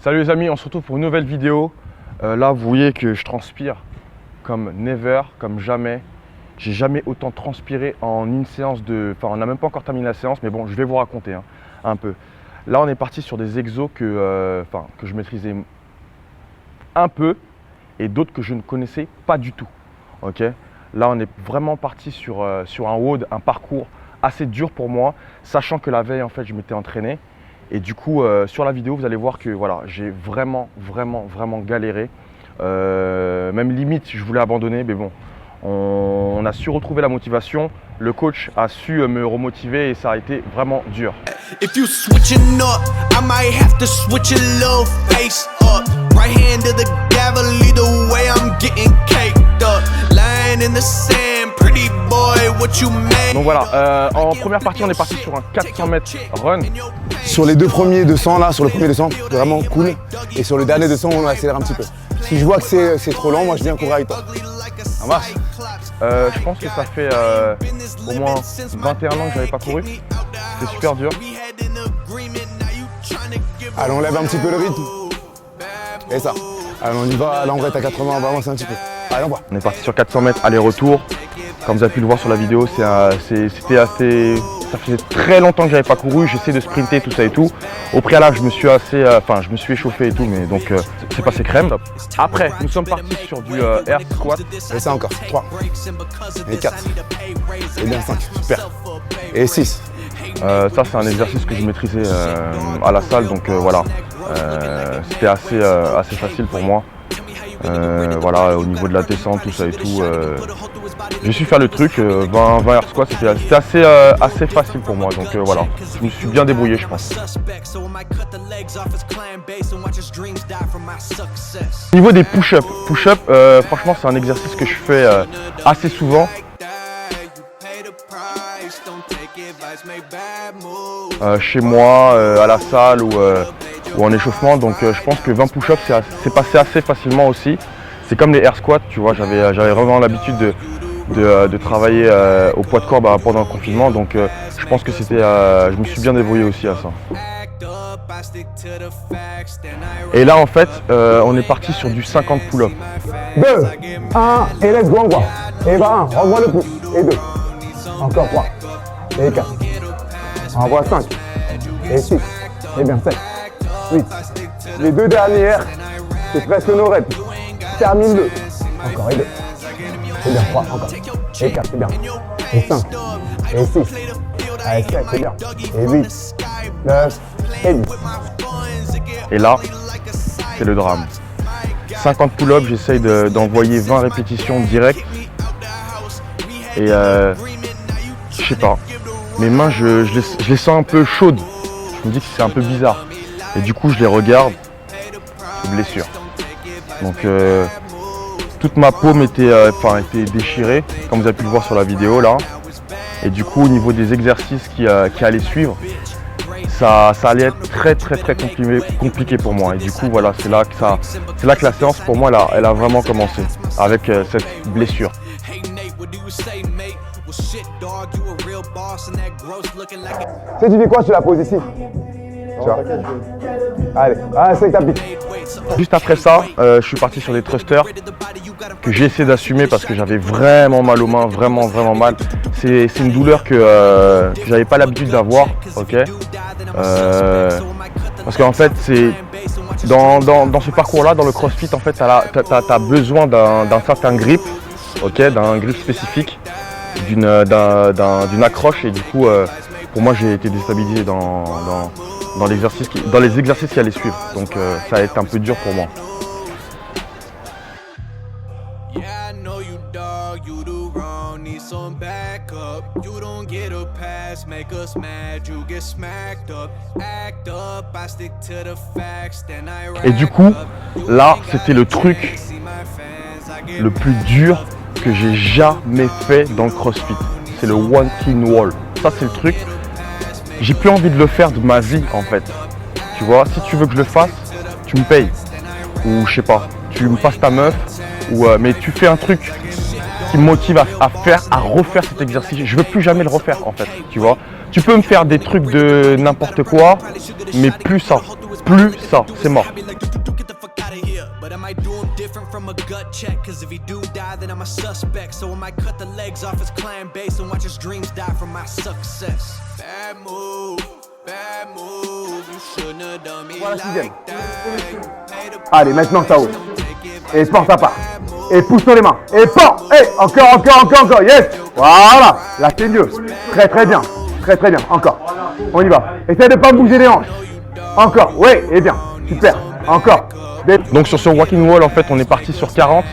Salut les amis, on se retrouve pour une nouvelle vidéo. Là vous voyez que je transpire comme never, comme jamais. J'ai jamais autant transpiré en une séance de... Enfin on n'a même pas encore terminé la séance, mais bon je vais vous raconter un peu. Là on est parti sur des exos que je maîtrisais un peu et d'autres que je ne connaissais pas du tout. Ok. Là on est vraiment parti sur un WOD, un parcours assez dur pour moi, sachant que la veille en fait je m'étais entraîné. Et du coup, sur la vidéo, vous allez voir que voilà, j'ai vraiment galéré. Même limite, je voulais abandonner, mais bon, on a su retrouver la motivation. Le coach a su me remotiver et ça a été vraiment dur. If you switching up, I might have to switch a little face up. Right hand to the gavel, either way I'm getting caked up. Lying in the sand, pretty boy, what you made. Donc voilà, en première partie, on est parti sur un 400 mètres run. Sur les deux premiers 200 là, sur le premier 200, vraiment cool. Et sur le dernier 200, on accélère un petit peu. Si je vois que c'est trop lent, moi je viens courir avec toi. Ça marche. Je pense que ça fait au moins 21 ans que j'avais pas couru. C'est super dur. Allez, on lève un petit peu le rythme. Et ça. Allez, on y va. Là, on va être à 80, on va avancer un petit peu. Allez, on va. On est parti sur 400 mètres aller-retour. Comme vous avez pu le voir sur la vidéo, c'était assez... Ça faisait très longtemps que j'avais pas couru, j'essaie de sprinter, tout ça et tout. Au préalable, je me suis échauffé et tout, mais donc c'est passé crème. Après, nous sommes partis sur du air squat. Et ça encore, 3. Et 4. Et bien 5, super. Et 6. Ça, c'est un exercice que je maîtrisais à la salle, donc voilà. C'était assez facile pour moi. Voilà, au niveau de la descente, tout ça et tout. J'ai su faire le truc, 20 air squat, c'était assez facile pour moi, donc voilà, je me suis bien débrouillé je pense. Au niveau des push-ups, franchement c'est un exercice que je fais assez souvent. Chez moi, à la salle ou en échauffement, donc je pense que 20 push-ups c'est passé assez facilement aussi. C'est comme les air squats, tu vois, j'avais vraiment l'habitude de travailler au poids de corps pendant le confinement, donc je pense que je me suis bien débrouillé aussi à ça. Et là en fait, on est parti sur du 50 pull-up. 2, 1, et let's go, on voit. Et va 1, renvoie le pouce. Et 2. Encore 3. Et 4. Renvoie 5. Et 6. Et bien 7. 8. Les deux dernières, c'est presque nos reps. Termine 2. Encore et 2. C'est bien 3, encore. Et 4, c'est bien. Et 5. Et 6. Allez, 7, c'est bien. Et 8. 9. Et 10. Et là, c'est le drame. 50 pull-ups, j'essaye d'envoyer 20 répétitions directes. Et je sais pas, mes mains, je les sens un peu chaudes. Je me dis que c'est un peu bizarre. Et du coup, je les regarde, blessure. Donc, toute ma paume était déchirée, comme vous avez pu le voir sur la vidéo là. Et du coup, au niveau des exercices qui allaient suivre, ça allait être très compliqué pour moi. Et du coup, voilà, c'est là que la séance pour moi, elle a vraiment commencé avec cette blessure. Tu fais quoi sur la pose ici? Tu vois. Allez, c'est ta pique. Juste après ça, je suis parti sur des thrusters que j'ai essayé d'assumer parce que j'avais vraiment mal aux mains, vraiment mal. C'est une douleur que j'avais pas l'habitude d'avoir, ok. Parce qu'en fait, c'est dans ce parcours-là, dans le CrossFit, en fait, t'as besoin d'un certain grip, ok, d'un grip spécifique, d'une accroche, et du coup, pour moi, j'ai été déstabilisé dans les exercices qui allaient suivre, donc ça a été un peu dur pour moi. Et du coup, là, c'était le truc le plus dur que j'ai jamais fait dans le CrossFit. C'est le one clean wall. Ça, c'est le truc. J'ai plus envie de le faire de ma vie en fait. Tu vois, si tu veux que je le fasse, tu me payes. Ou je sais pas, tu me passes ta meuf. Mais tu fais un truc qui me motive à refaire cet exercice. Je veux plus jamais le refaire en fait. Tu vois, Tu peux me faire des trucs de n'importe quoi, mais plus ça, c'est mort. But I might do him different from a gut check. Cause if he do die, then I'm a suspect. So I might cut the legs off his clan base and watch his dreams die from my success. Bad move, you shouldn't have done me like that. Allez, maintenant ça haut. Et porte à part. Et pousse sur les mains. Et porte. Et encore. Yes. Voilà. Là, c'est mieux. Très bien. Très bien. Encore. On y va. Essaye de pas bouger les hanches. Encore. Oui, et bien. Super. Encore. Donc sur ce walking wall, en fait, on est parti sur 40.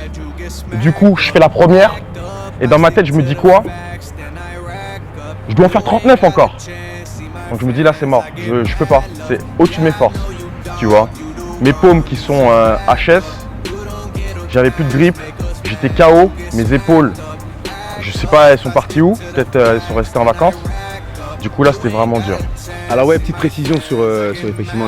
Du coup, je fais la première. Et dans ma tête, je me dis quoi? Je dois en faire 39 encore. Donc je me dis là, c'est mort. Je peux pas. C'est au-dessus de mes forces. Tu vois. Mes paumes qui sont HS. J'avais plus de grip. J'étais KO. Mes épaules, je sais pas, elles sont parties où. Peut-être elles sont restées en vacances. Du coup là, c'était vraiment dur. Alors ouais, petite précision sur effectivement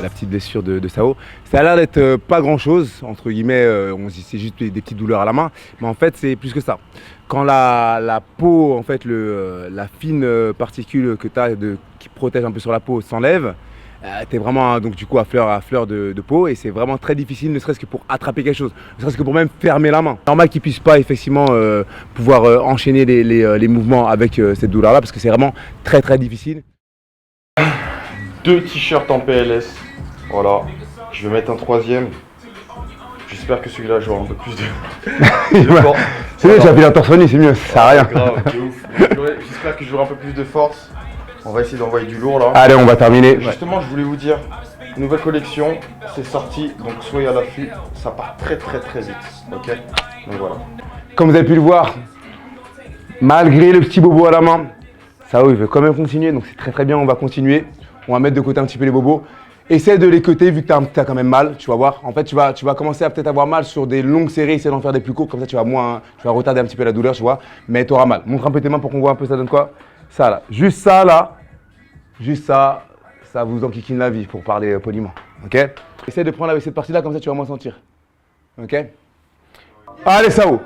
la petite blessure de Sao. Ça a l'air d'être pas grand chose, entre guillemets, on se dit c'est juste des petites douleurs à la main, mais en fait c'est plus que ça. Quand la peau, en fait la fine particule que tu as qui protège un peu sur la peau s'enlève, tu es vraiment donc du coup à fleur de peau et c'est vraiment très difficile, ne serait-ce que pour attraper quelque chose, ne serait-ce que pour même fermer la main. Normal qu'ils puissent pas effectivement pouvoir enchaîner les mouvements avec cette douleur-là parce que c'est vraiment très difficile. 2 t-shirts en PLS, voilà, je vais mettre un 3e. J'espère que celui-là j'aurai un peu plus de force. C'est mieux, j'ai fait la torse nu, c'est mieux, ça sert à rien. Grave, de ouf. J'espère que j'aurai un peu plus de force. On va essayer d'envoyer du lourd là. Allez, on va terminer. Justement, je voulais vous dire, nouvelle collection, c'est sorti, donc soyez à l'affût, ça part très vite, ok? Donc voilà. Comme vous avez pu le voir, malgré le petit bobo à la main, Sao il veut quand même continuer, donc c'est très bien, on va continuer. On va mettre de côté un petit peu les bobos. Essaie de les cuter vu que tu as quand même mal, tu vas voir. En fait, tu vas commencer à peut-être avoir mal sur des longues séries, essaie d'en faire des plus courtes, comme ça tu vas retarder un petit peu la douleur, tu vois. Mais tu auras mal. Montre un peu tes mains pour qu'on voit un peu ça donne quoi. Ça là, juste ça là, juste ça vous enquiquine la vie pour parler poliment, ok? Essaie de prendre cette partie là, comme ça tu vas moins sentir, ok? Allez Sao.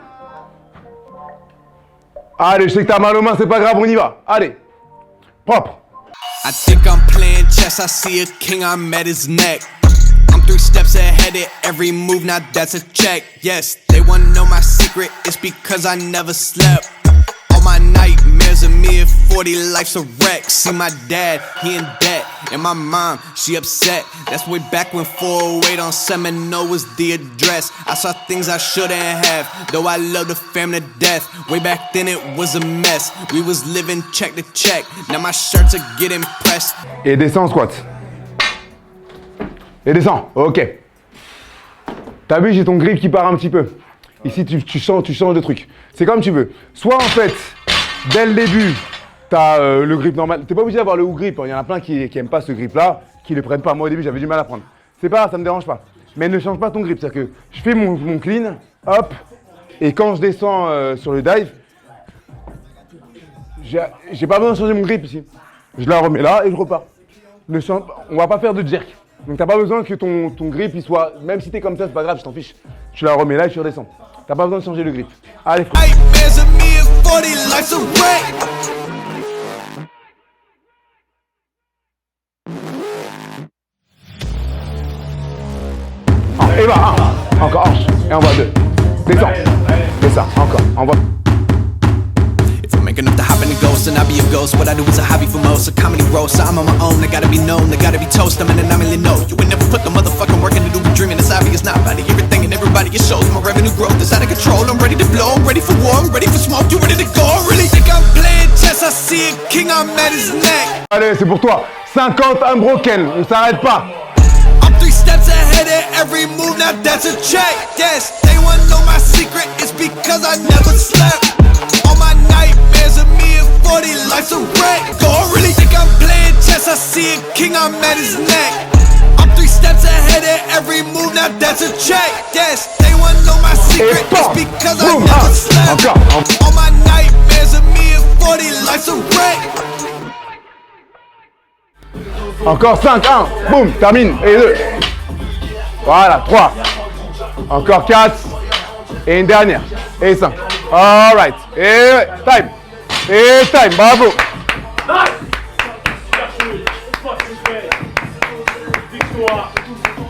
Allez, je sais que t'as mal aux mains, c'est pas grave, on y va. Allez, propre. I think I'm playing chess, I see a king, I'm at his neck. I'm 3 steps ahead at every move, now that's a check. Yes, they wanna know my secret, it's because I never slept. All my nightmares of me at 40, life's a wreck. See my dad, he in debt, and my mom, she upset. That's way back when 408 on Seminole was the address. I saw things I shouldn't have, though I love the fam to death. Way back then it was a mess, we was living check to check. Now my shirts are getting pressed. Et descends en squat. Et descends, ok. T'as vu, j'ai ton grip qui part un petit peu. Ici, tu changes de truc. C'est comme tu veux. Soit en fait, dès le début, tu as le grip normal. Tu n'es pas obligé d'avoir le hook grip. Il y en a plein qui n'aiment pas ce grip-là, qui ne le prennent pas. Moi, au début, j'avais du mal à prendre. C'est pas grave, ça ne me dérange pas. Mais ne change pas ton grip. C'est-à-dire que je fais mon clean, hop, et quand je descends sur le dive, j'ai pas besoin de changer mon grip ici. Je la remets là et je repars. On va pas faire de jerk. Donc t'as pas besoin que ton grip il soit, même si t'es comme ça, c'est pas grave, je t'en fiche. Tu la remets là et tu redescends. T'as pas besoin de changer le grip. Allez, frère. Et va, encore, et envoie 2. Descends. Descends, encore, envoie. Making up the hop and the ghost, and I be a ghost. What I do is a hobby for most, a comedy roast. So I'm on my own, I gotta be known, I gotta be toast. I'm in an anomaly, no. You ain't never put the motherfucking work into the dreaming. It's obvious, not body, everything and everybody. It shows my revenue growth is out of control. I'm ready to blow, I'm ready for war, I'm ready for smoke. You ready to go? I really think I'm playing chess. I see a king, I'm at his neck. Allez, c'est pour toi. 50 unbroken, on s'arrête pas. I'm 3 steps ahead at every move, now that's a check. Yes, they wanna know my secret, it's because I never slept. All my nightmares of me at 40, life's a wreck. Go, I really think I'm playing chess, I see a king, I'm at his neck. I'm 3 steps ahead at every move, now that's a check. Yes, they wanna know my secret, it's because I never slept. All my nightmares of me at 40, life's a wreck. Encore 5, 1, boum, termine, et 2. Voilà, 3. Encore 4. Et une dernière. Et 5. Alright. Et time. Et time, bravo.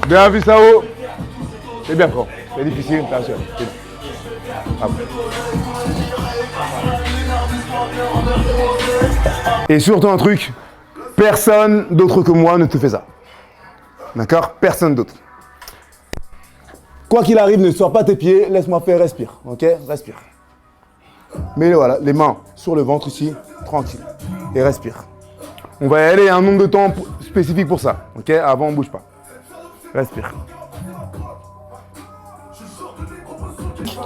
Bien vu, Sao. C'est bien fort. C'est difficile, attention. Et surtout un truc, personne d'autre que moi ne te fait ça. D'accord? Personne d'autre. Quoi qu'il arrive, ne sors pas tes pieds, laisse-moi faire, respire. Ok? Respire. Mais voilà, les mains sur le ventre ici, tranquille. Et respire. On va y aller à un nombre de temps spécifique pour ça. Ok? Avant, on ne bouge pas. Respire.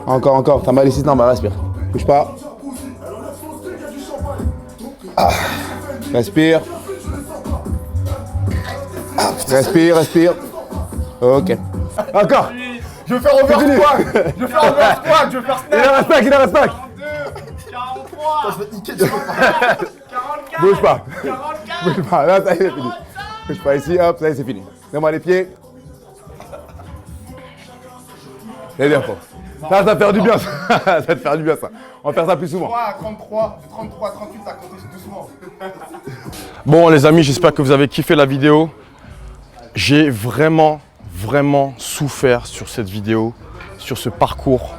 Encore. T'as mal ici, non, bah respire. Bouge pas. Ah. Respire. Ah, respire. Ok. Encore. Je vais faire over squat. Je vais faire over squat. Je vais faire snatch. Il en reste 5. 43. Je vais te niquer, tu peux pas. 44. Bouge pas. 44. Bouge pas. Là, ça y est, c'est fini. Bouge pas ici, hop, ça y est, c'est fini. Mets-moi les pieds. C'est bien fort. Ça va faire du bien, ça. Ça va te faire du bien, ça. On va faire ça plus souvent. 33, 38, t'as compté doucement. Bon les amis, j'espère que vous avez kiffé la vidéo. J'ai vraiment souffert sur cette vidéo, sur ce parcours.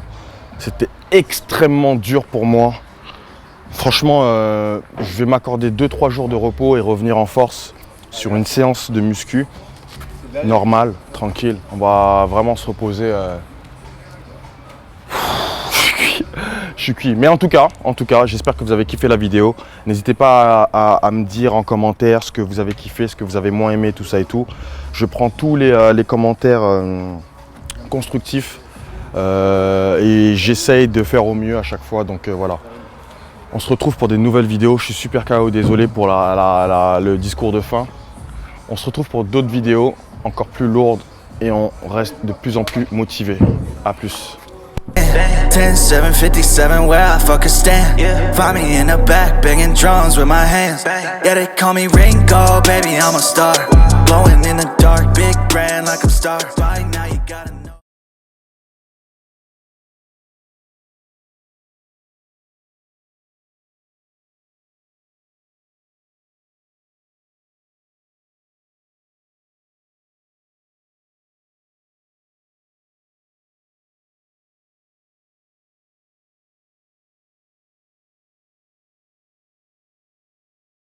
C'était extrêmement dur pour moi. Franchement, je vais m'accorder 2-3 jours de repos et revenir en force sur une séance de muscu normale, tranquille. On va vraiment se reposer. Je suis cuit. Mais en tout cas, j'espère que vous avez kiffé la vidéo. N'hésitez pas à me dire en commentaire ce que vous avez kiffé, ce que vous avez moins aimé, tout ça et tout. Je prends tous les commentaires constructifs et j'essaye de faire au mieux à chaque fois. Donc voilà. On se retrouve pour des nouvelles vidéos. Je suis super KO, désolé pour le discours de fin. On se retrouve pour d'autres vidéos encore plus lourdes et on reste de plus en plus motivé. À plus. 10, 7, 57, where I fuck a stand. Find me in the back, banging drums with my hands. Yeah, they call me Ringo, baby, I'm a star. Glowing in the dark, big brand like I'm star. Right now you